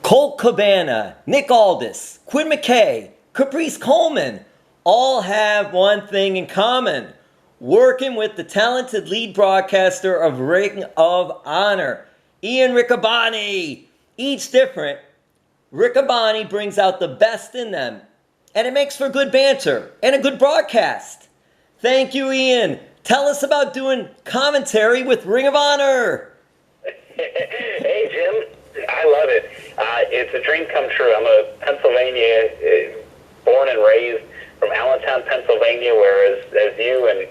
Colt Cabana, Nick Aldis, Quinn McKay, Caprice Coleman all have one thing in common: working with the talented lead broadcaster of Ring of Honor, Ian Riccaboni. Each different, Riccaboni brings out the best in them, and it makes for good banter and a good broadcast. Thank you, Ian. Tell us about doing commentary with Ring of Honor. Hey, Jim. I love it. It's a dream come true. I'm a Pennsylvania, born and raised from Allentown, Pennsylvania, where, as you and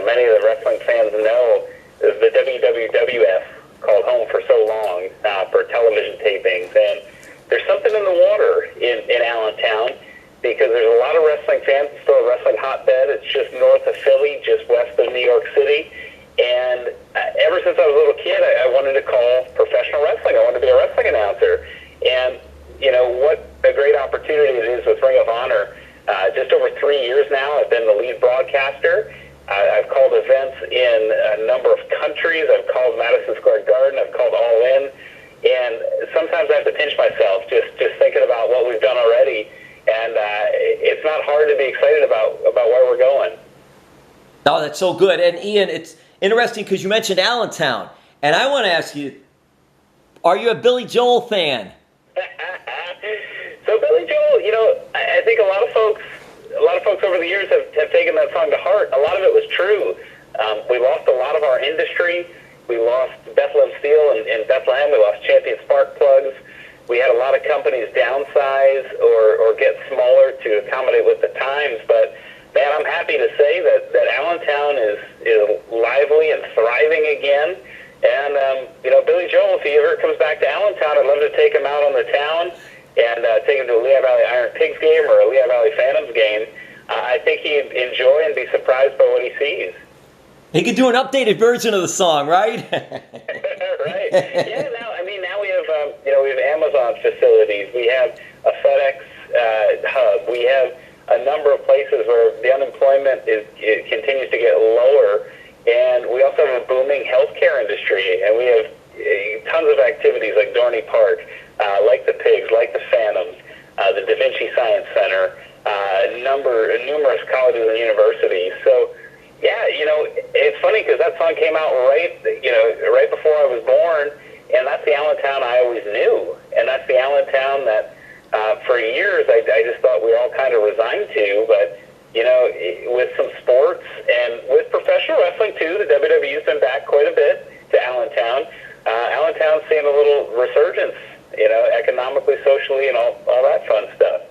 many of the wrestling fans know, the WWF called home for so long for television tapings. And there's something in the water in Allentown, because there's a lot of wrestling fans. It's still a wrestling hotbed. It's just north of Philly, just west of New York City. And ever since I was a little kid, I wanted to call professional wrestling. I wanted to be a wrestling announcer. And, what a great opportunity it is with Ring of Honor. Just over 3 years now, I've been the lead broadcaster. I've called events in a number of countries. I've called Madison Square Garden. I've called All In. And sometimes I have to pinch myself just thinking about what we've done already. And it's not hard to be excited about where we're going. Oh, that's so good. And Ian, it's interesting because you mentioned Allentown. And I want to ask you, are you a Billy Joel fan? So Billy Joel, I think a lot of folks over the years have taken that song to heart. A lot of it was true. We lost a lot of our industry. We lost Bethlehem Steel in Bethlehem. We lost Champion Spark Plugs. We had a lot of companies downsize or get smaller to accommodate with the times. But man, I'm happy to say that Allentown is lively and thriving again. And Billy Joel, if he ever comes back to Allentown, I'd love to take him out on the town and take him to a Lehigh Valley Iron Pigs game or a Lehigh Valley Phantoms game. I think he'd enjoy and be surprised by what he sees. He could do an updated version of the song, right? Right. Yeah. Now we have Amazon facilities. We have a FedEx hub. We have a number of places where the unemployment it continues to get lower, and we also have a booming healthcare industry, and we have tons of activities like Dorney Park, like the Pigs, like the Phantoms, the Da Vinci Science Center, numerous colleges and universities. So, yeah, it's funny because that song came out right before I was born, and that's the Allentown I always knew, and that's the Allentown that for years I just thought we were all kind of resigned to. But with some sports and with professional wrestling too, the WWE's been back quite a bit to Allentown. Allentown's seeing a little resurgence, economically, socially, and all that fun stuff.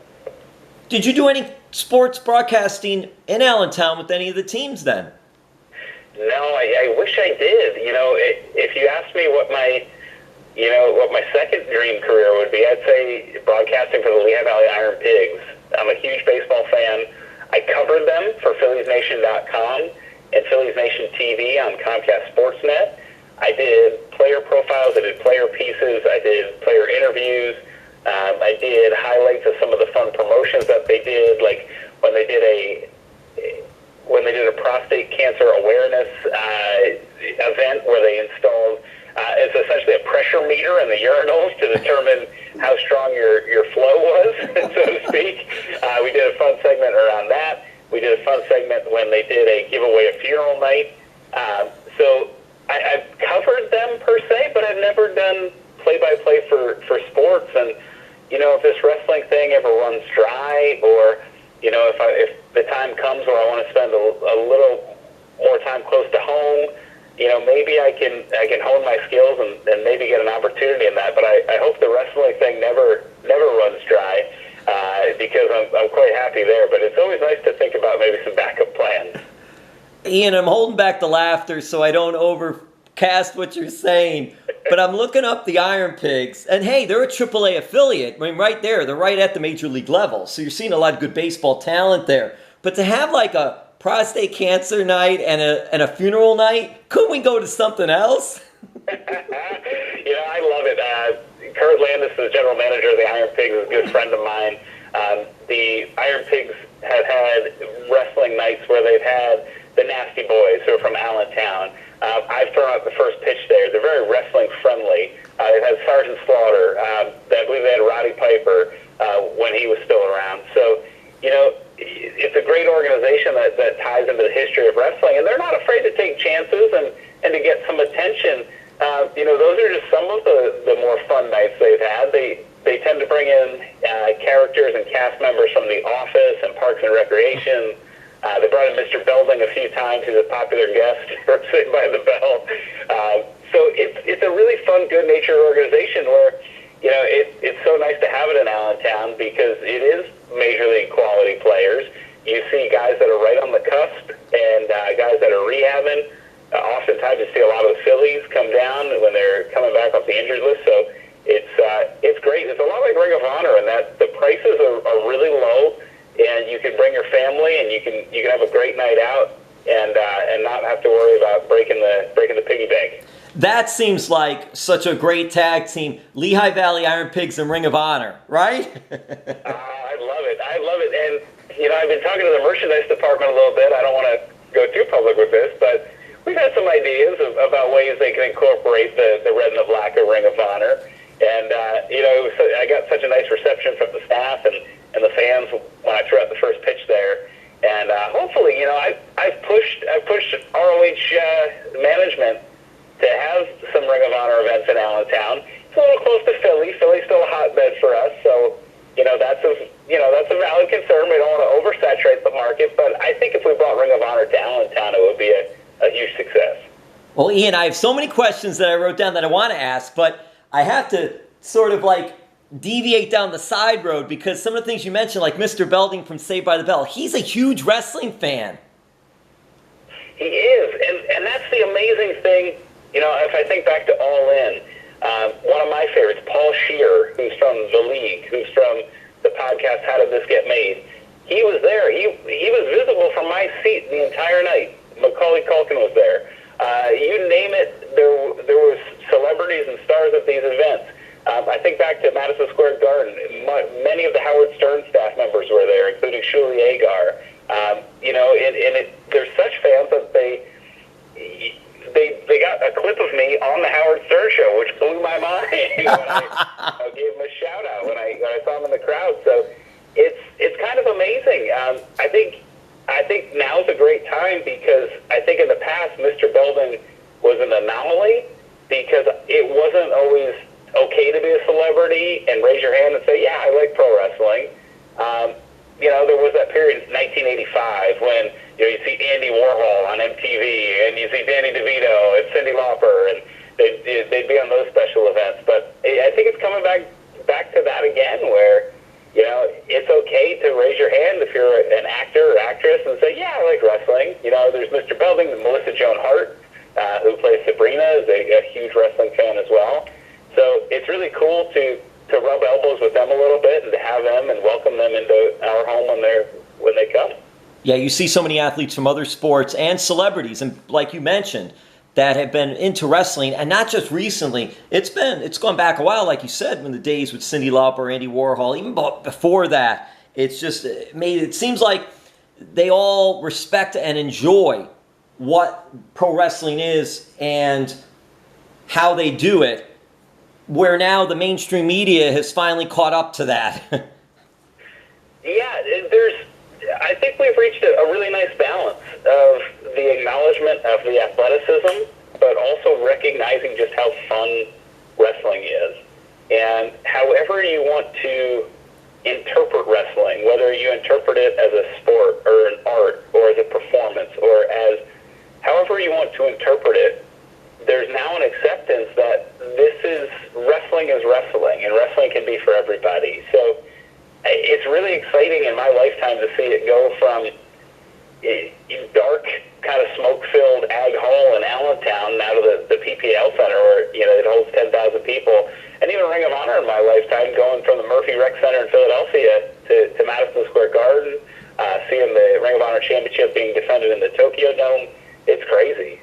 Did you do any sports broadcasting in Allentown with any of the teams then? No, I wish I did. If you asked me what my second dream career would be, I'd say broadcasting for the Lehigh Valley Iron Pigs. I'm a huge baseball fan. I covered them for PhilliesNation.com and Phillies Nation TV on Comcast Sportsnet. I did player profiles. I did player pieces. I did player interviews. I did highlights of some of the fun promotions that they did, like when they did a prostate cancer awareness event where they installed it's essentially a pressure meter in the urinals to determine how strong your flow was, so to speak. We did a fun segment around that. We did a fun segment when they did a giveaway a funeral night. So I've covered them per se, but I've never done play-by-play for sports. And if this wrestling thing ever runs dry, or if the time comes where I want to spend a little more time close to home, maybe I can hone my skills and maybe get an opportunity in that. But I hope the wrestling thing never runs dry, because I'm quite happy there. But it's always nice to think about maybe some backup plans. Ian, I'm holding back the laughter so I don't overcast what you're saying. But I'm looking up the Iron Pigs, and hey, they're a AAA affiliate. Right there, they're right at the major league level. So you're seeing a lot of good baseball talent there. But to have like a prostate cancer night and a funeral night, couldn't we go to something else? I love it. Kurt Landis, the general manager of the Iron Pigs, is a good friend of mine. The Iron Pigs have had wrestling nights where they've had the Nasty Boys, who are from Allentown. I've thrown out the first pitch there. They're very wrestling friendly. They've had Sergeant Slaughter. I believe they had Piper when he was still around. So, it's a great organization that ties into the history of wrestling, and they're not afraid to take chances and to get some attention. Those are just some of the more fun nights they've had. They tend to bring in characters and cast members from The Office and Parks and Recreation. They brought in Mr. Belding a few times. He's a popular guest for Saved by the Bell. So it's a really fun, good-natured organization where, it's so nice to have it in Allentown because it is major league quality players. You see guys that are right on the cusp and guys that are rehabbing. Oftentimes you see a lot of the Phillies come down when they're coming back off the injured list. So it's great. It's a lot like Ring of Honor in that the prices are really low, and you can bring your family and you can have a great night out and not have to worry about breaking the piggy bank. That seems like such a great tag team, Lehigh Valley Iron Pigs and Ring of Honor, right? I love it. And, I've been talking to the merchandise department a little bit. I don't want to go too public with this, but we've had some ideas about ways they can incorporate the red and the black of Ring of Honor. And, I got such a nice reception from the staff and the fans when I threw out the first pitch there. And hopefully, I've pushed ROH management to have some Ring of Honor events in Allentown. It's a little close to Philly. Philly's still a hotbed for us, so that's a valid concern. We don't want to oversaturate the market, but I think if we brought Ring of Honor to Allentown, it would be a huge success. Well, Ian, I have so many questions that I wrote down that I want to ask, but I have to sort of deviate down the side road because some of the things you mentioned, like Mr. Belding from Saved by the Bell, he's a huge wrestling fan. He is, and that's the amazing thing. If I think back to All In, one of my favorites, Paul Scheer, who's from The League, who's from the podcast How Did This Get Made, he was there. He was visible from my seat the entire night. Macaulay Culkin was there. You name it, there was celebrities and stars at these events. I think back to Madison Square Garden. Many of the Howard Stern staff members were there, including Shuli Agar. They're such fans that they got a clip of me on the Howard Stern show, which blew my mind when I gave him a shout out when I saw him in the crowd. So it's kind of amazing. I think now's a great time because I think in the past Mr. Belding was an anomaly because it wasn't always okay to be a celebrity and raise your hand and say, yeah, I like pro wrestling. There was that period in 1985 when you see Andy Warhol on MTV and you see Danny DeVito and Cyndi Lauper, and they'd be on those special events. But I think it's coming back to that again where, it's okay to raise your hand if you're an actor or actress and say, yeah, I like wrestling. There's Mr. Belding, Melissa Joan Hart, who plays Sabrina, is a huge wrestling fan as well. So it's really cool to rub elbows with them a little bit and to have them and welcome them into our home when they come. Yeah, you see so many athletes from other sports and celebrities, and like you mentioned, that have been into wrestling, and not just recently. It's gone back a while, like you said, when the days with Cyndi Lauper, Andy Warhol, even before that. It seems like they all respect and enjoy what pro wrestling is and how they do it, where now the mainstream media has finally caught up to that. Yeah, I think we've reached a really nice balance of the acknowledgement of the athleticism, but also recognizing just how fun wrestling is. And however you want to interpret wrestling, whether you interpret it as a sport or an art or as a performance or as however you want to interpret it, there's now an acceptance that wrestling is wrestling, and wrestling can be for everybody. So it's really exciting in my lifetime to see it go from dark, kind of smoke-filled Ag Hall in Allentown now to the PPL Center where it holds 10,000 people, and even Ring of Honor in my lifetime going from the Murphy Rec Center in Philadelphia to Madison Square Garden, seeing the Ring of Honor Championship being defended in the Tokyo Dome. It's crazy.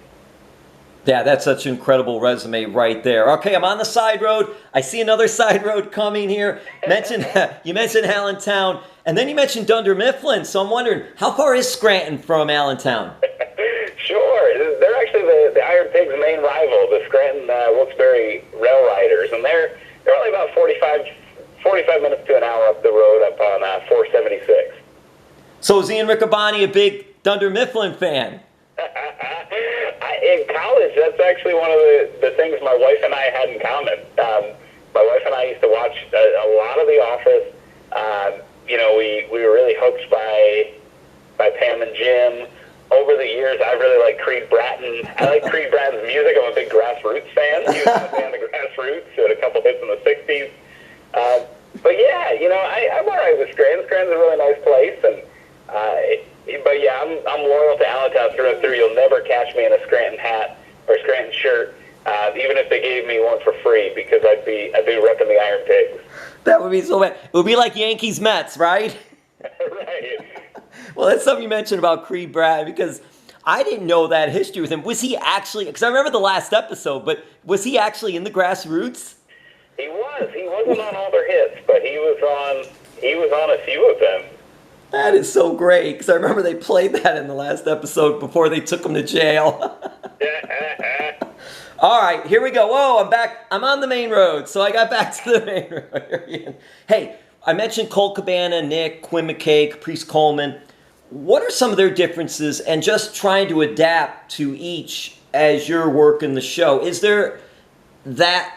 Yeah, that's such an incredible resume right there. Okay, I'm on the side road. I see another side road coming here. You mentioned Allentown, and then you mentioned Dunder Mifflin. So I'm wondering, how far is Scranton from Allentown? Sure. They're actually the Iron Pigs' main rival, the Scranton Wilkes-Barre Rail Riders, and they're only about 45 45 minutes to an hour up the road up on 476. So is Ian Riccaboni a big Dunder Mifflin fan? In college, that's actually one of the things my wife and I had in common. My wife and I used to watch a lot of The Office. We were really hooked by Pam and Jim. Over the years, I really like Creed Bratton. I like Creed Bratton's music. I'm a big Grassroots fan. He was in the band The Grassroots, had a couple hits in the 60s. But yeah, I'm all right with Scranton. Scranton's a really nice place, but yeah, I'm loyal to Allentown through and through. You'll never catch me in a Scranton hat or Scranton shirt, even if they gave me one for free, because I'd be repping the Iron Pigs. That would be so bad. It would be like Yankees Mets, right? Right. Well, that's something you mentioned about Creed Bratton, because I didn't know that history with him. Was he actually, because I remember the last episode, but was he actually in the Grassroots? He was. He wasn't on all their hits, but he was on a few of them. That is so great, because I remember they played that in the last episode before they took him to jail. All right, here we go. Whoa, I'm back. I'm on the main road, so I got back to the main road. Hey, I mentioned Colt Cabana, Nick, Quinn McKay, Caprice Coleman. What are some of their differences, and just trying to adapt to each as you're working the show? Is there that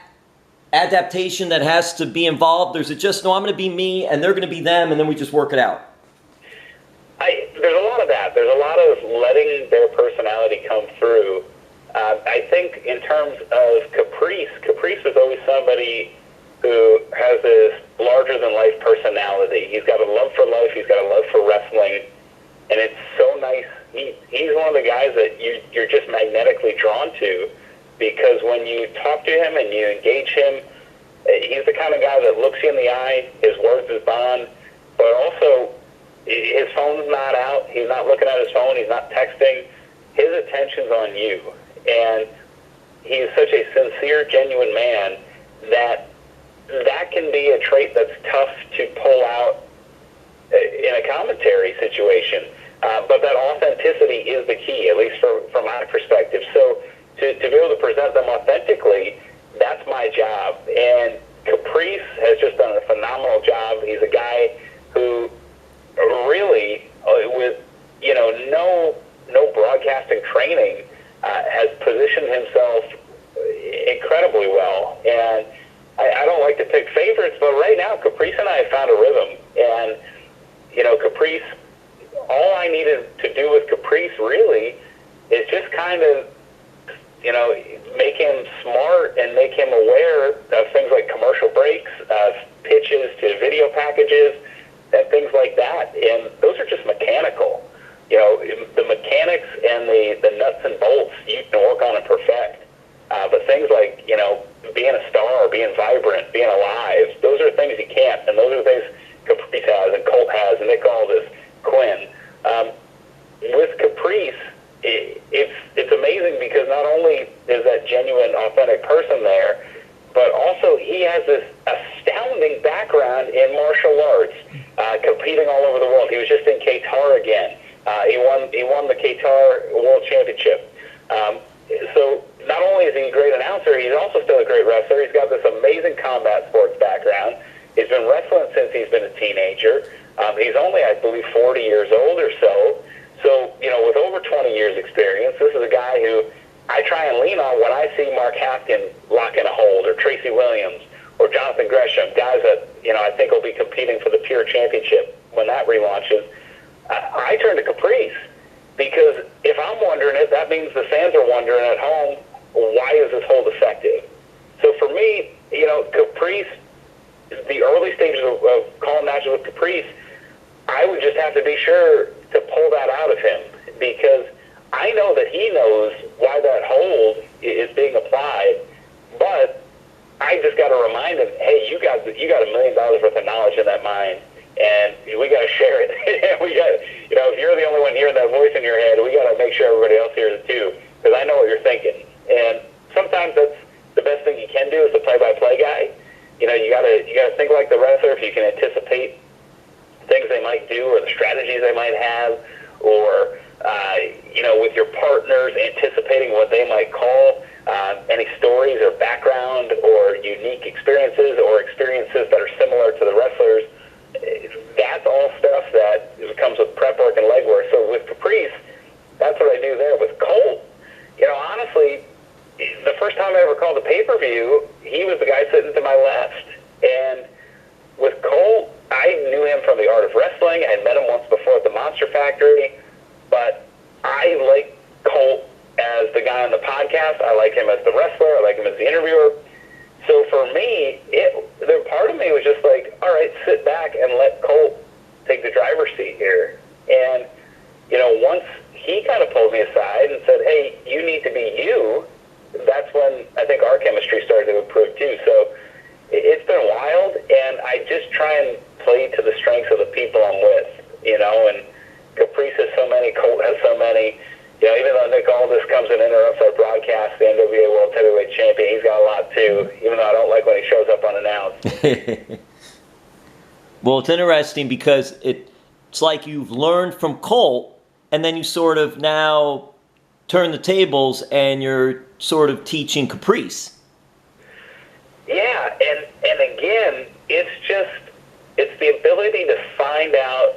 adaptation that has to be involved, or is it just, no, I'm going to be me, and they're going to be them, and then we just work it out? There's a lot of that. There's a lot of letting their personality come through. I think in terms of Caprice is always somebody who has this larger-than-life personality. He's got a love for life. He's got a love for wrestling. And it's so nice. He's one of the guys that you're just magnetically drawn to, because when you talk to him and you engage him, he's the kind of guy that looks you in the eye. His words is bond. But also, his phone's not out. He's not looking at his phone. He's not texting. His attention's on you. And he is such a sincere, genuine man that can be a trait that's tough to pull out in a commentary situation. But that authenticity is the key, at least from my perspective. So to be able to present them authentically, that's my job. And Caprice has just done a phenomenal job. He's a guy who really, with no broadcasting training, has positioned himself incredibly well. And I don't like to pick favorites, but right now Caprice and I have found a rhythm. And Caprice, all I needed to do with Caprice really is just kind of make him smart and make him aware of things like commercial breaks, pitches to video packages, and things like that. And those are just mechanical. The mechanics and the nuts and bolts you can work on and perfect. But things like, being a star, being vibrant, being alive, those are things you can't. And those are things Caprice has and Colt has and Nick Aldis, Quinn. With Caprice, it's amazing because not only is that genuine, authentic person there, but also he has this astounding background in martial arts, competing all over the world. He was just in Qatar again. He won the Qatar World Championship. So not only is he a great announcer, he's also still a great wrestler. He's got this amazing combat sports background. He's been wrestling since he's been a teenager. He's only, I believe, 40 years old or so. So, with over 20 years experience, this is a guy who I try and lean on when I see Mark Haskins locking a hold, or Tracy Williams, or Jonathan Gresham, guys that, I think will be competing for the Pure Championship when that relaunches. I turn to Caprice, because if I'm wondering it, that means the fans are wondering at home, why is this hold effective? So for me, Caprice, the early stages of calling matches with Caprice, I would just have to be sure to pull that out of him, because I know that he knows why that hold is being applied, but I just got to remind him, hey, you got $1 million worth of knowledge in that mind, and we got to share it. We got, if you're the only one hearing that voice in your head, we got to make sure everybody else hears it too, because I know what you're thinking. And sometimes that's the best thing you can do as a play-by-play guy. You got to think like the wrestler. If you can anticipate things they might do, or the strategies they might have, or with your partners, anticipating what they might call, any stories or background or unique experiences, or experiences that are similar to he was the guy sitting to my left. And with Colt, I knew him from the Art of Wrestling. I had met him once before at the Monster Factory, but I like Colt as the guy on the podcast. I like him as the wrestler. I like him as the interviewer. So for me, the part of me was just like, all right, sit back and let Colt take the driver's seat here. And, you know, once he kind of pulled me aside and said, hey, you need to be you, that's when I think our chemistry started to improve too. So it's been wild, and I just try and play to the strengths of the people I'm with, you know, and Caprice has so many, Colt has so many. You know, even though Nick Aldis comes and interrupts our broadcast, the NWA World Heavyweight Champion, he's got a lot too, even though I don't like when he shows up unannounced. Well, it's interesting because it's like you've learned from Colt, and then you sort of now turn the tables and you're sort of teaching Caprice. Yeah, and again, it's the ability to find out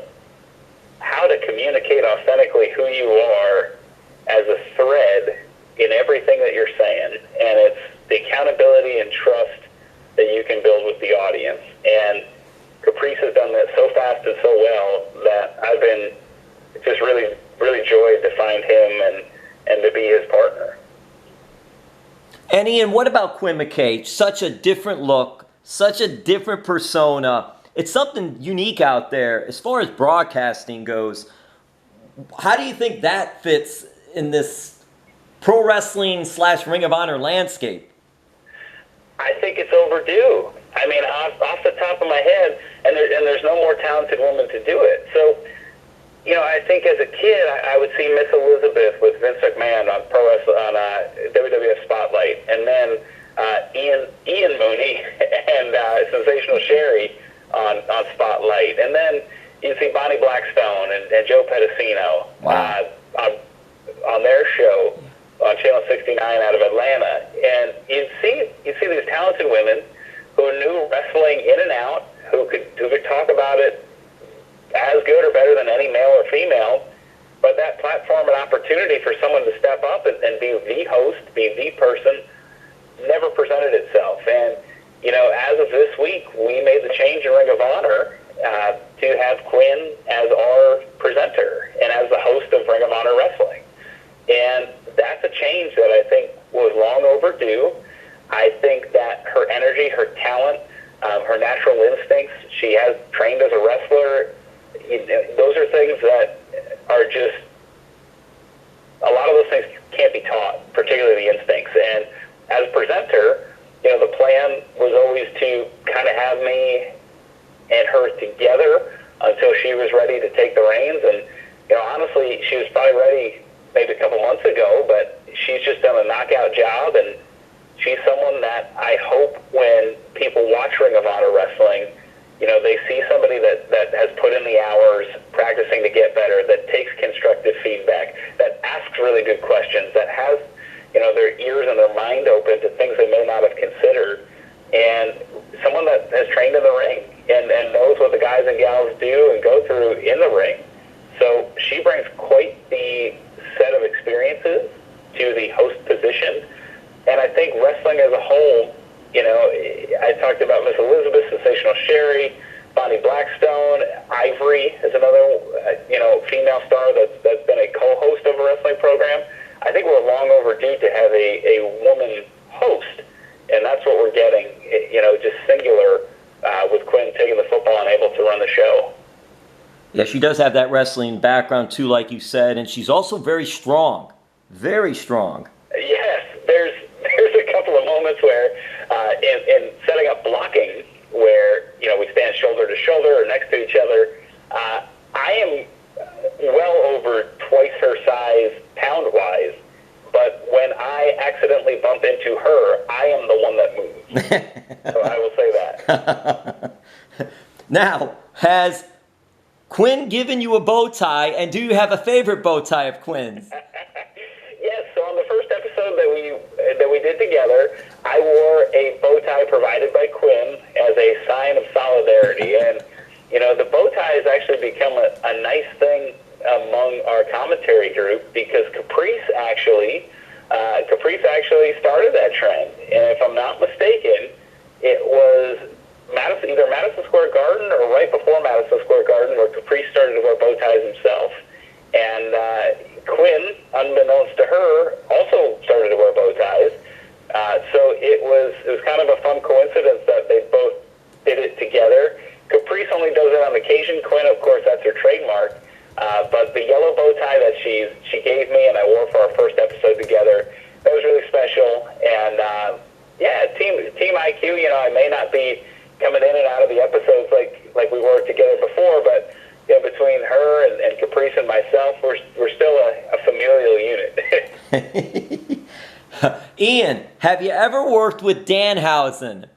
how to communicate authentically who you are as a thread in everything that you're saying, and it's the accountability and trust that you can build with the audience. And Caprice has done that so fast and so well that I've been just really, really joyed to find him and to be his partner. And Ian, what about Quinn McKay? Such a different look, such a different persona. It's something unique out there as far as broadcasting goes. How do you think that fits in this pro wrestling / Ring of Honor landscape? I think it's overdue. I mean, off the top of my head, and there's no more talented woman to do it. So, you know, I think as a kid, I would see Miss Elizabeth with Vince McMahon on WWF Spotlight, and then Ian Mooney and Sensational Sherry on Spotlight, and then you'd see Bonnie Blackstone and Joe Pedicino on their show on Channel 69 out of Atlanta, and you'd see these talented women who knew wrestling in and out, who could talk about it as good or better than any male or female, but that platform and opportunity for someone to step up and be the host, be the person, never presented itself. And, you know, as of this week, we made the change in Ring of Honor to have Quinn as our presenter and as the host of Ring of Honor Wrestling. And that's a change that I think was long overdue. I think that her energy, her talent, her natural instincts, she has trained as a wrestler. Those are things that are just, a lot of those things can't be taught, particularly the instincts. And as a presenter, you know, the plan was always to kind of have me and her together until she was ready to take the reins. And, you know, honestly, she was probably ready maybe a couple months ago, but she's just done a knockout job, and she's someone that I hope when people watch Ring of Honor Wrestling, you know, they see somebody that has put in the hours practicing to get better, that takes constructive feedback, that asks really good questions, that has, you know, their ears and their mind open to things they may not have considered, and someone that has trained in the ring and knows what the guys and gals do and go through in the ring. So she brings quite the set of experiences to the host position. And I think wrestling as a whole, you know, I talked about Miss Elizabeth, Sensational Sherry, Bonnie Blackstone, Ivory is another, you know, female star that's been a co-host of a wrestling program. I think we're long overdue to have a woman host, and that's what we're getting, you know, just singular with Quinn taking the football and able to run the show. Yeah, she does have that wrestling background too, like you said, and she's also very strong. Very strong. Yes, there's a couple of moments where in setting up blocking where, you know, we stand shoulder to shoulder or next to each other, I am well over twice her size pound-wise, but when I accidentally bump into her, I am the one that moves. So I will say that. Now, has Quinn given you a bow tie, and do you have a favorite bow tie of Quinn's? Yes, so on the first episode that we did together, I wore a bow tie provided by Quinn as a sign of solidarity. And, you know, the bow tie has actually become a nice thing among our commentary group because Caprice actually started that trend. And if I'm not mistaken, I may not be coming in and out of the episodes like we worked together before, but between her and Caprice and myself, we're still a familial unit. Ian, have you ever worked with Danhausen?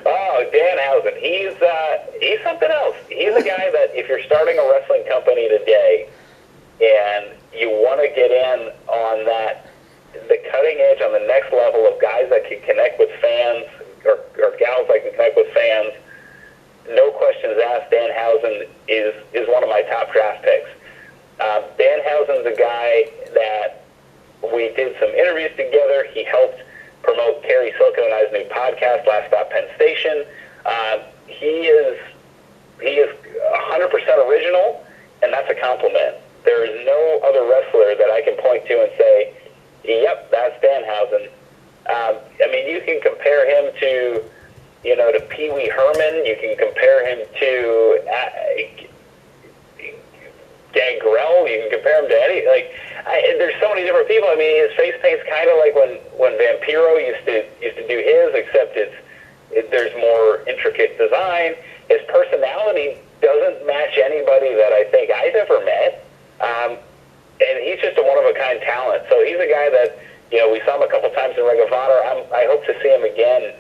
Oh, Danhausen. He's something else. He's a guy that if you're starting a wrestling company today and you want to get in on the cutting edge, on the next level of guys that can connect with fans or gals that can connect with fans, no questions asked, Danhausen is one of my top draft picks. Danhausen's a guy that we did some interviews together. He helped promote Carrie Silko and I's new podcast, Last Stop Penn Station. He is 100% original, and that's a compliment. There is no other wrestler that I can point to and say, yep, that's Danhausen. I mean, you can compare him to Pee Wee Herman. You can compare him to Gangrel. You can compare him to any, there's so many different people. I mean, his face paint's kind of like when Vampiro used to do his, except there's more intricate design. His personality doesn't match anybody that I think I've ever met. And he's just a one-of-a-kind talent. So he's a guy that, we saw him a couple times in Ring of Honor. I hope to see him again.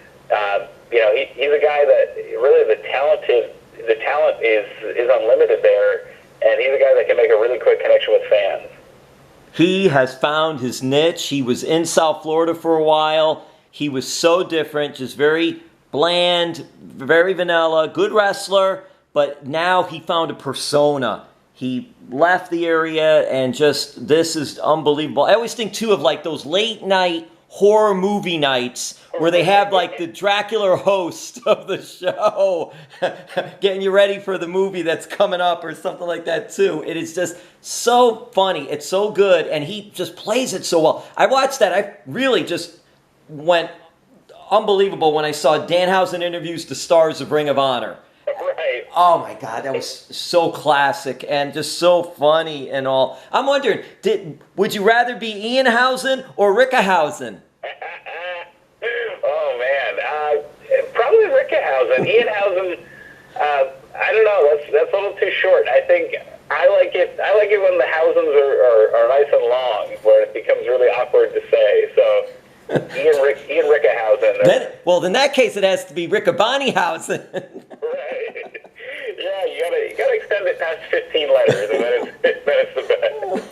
He's a guy that really the talent is unlimited there, and he's a guy that can make a really quick connection with fans. He has found his niche. He was in South Florida for a while. He was so different, just very bland, very vanilla, good wrestler, but now he found a persona. He left the area, and just, this is unbelievable. I always think, too, of those late night horror movie nights where they have the Dracula host of the show getting you ready for the movie that's coming up or something like that too. It is just so funny. It's so good, and he just plays it so well. I watched that. I really just went unbelievable when I saw Danhausen interviews the stars of Ring of Honor. Right. Oh my God, that was so classic and just so funny and all. I'm wondering, would you rather be Ian Housen or Riccaboni? Oh man, probably Riccaboni. Ian Housen, I don't know. That's a little too short. I think I like it when the Housens are nice and long, where it becomes really awkward to say. So Ian Riccaboni. Well, in that case, it has to be Riccaboni Housen. Right. Yeah, you gotta extend it past 15 letters, and then it's the best.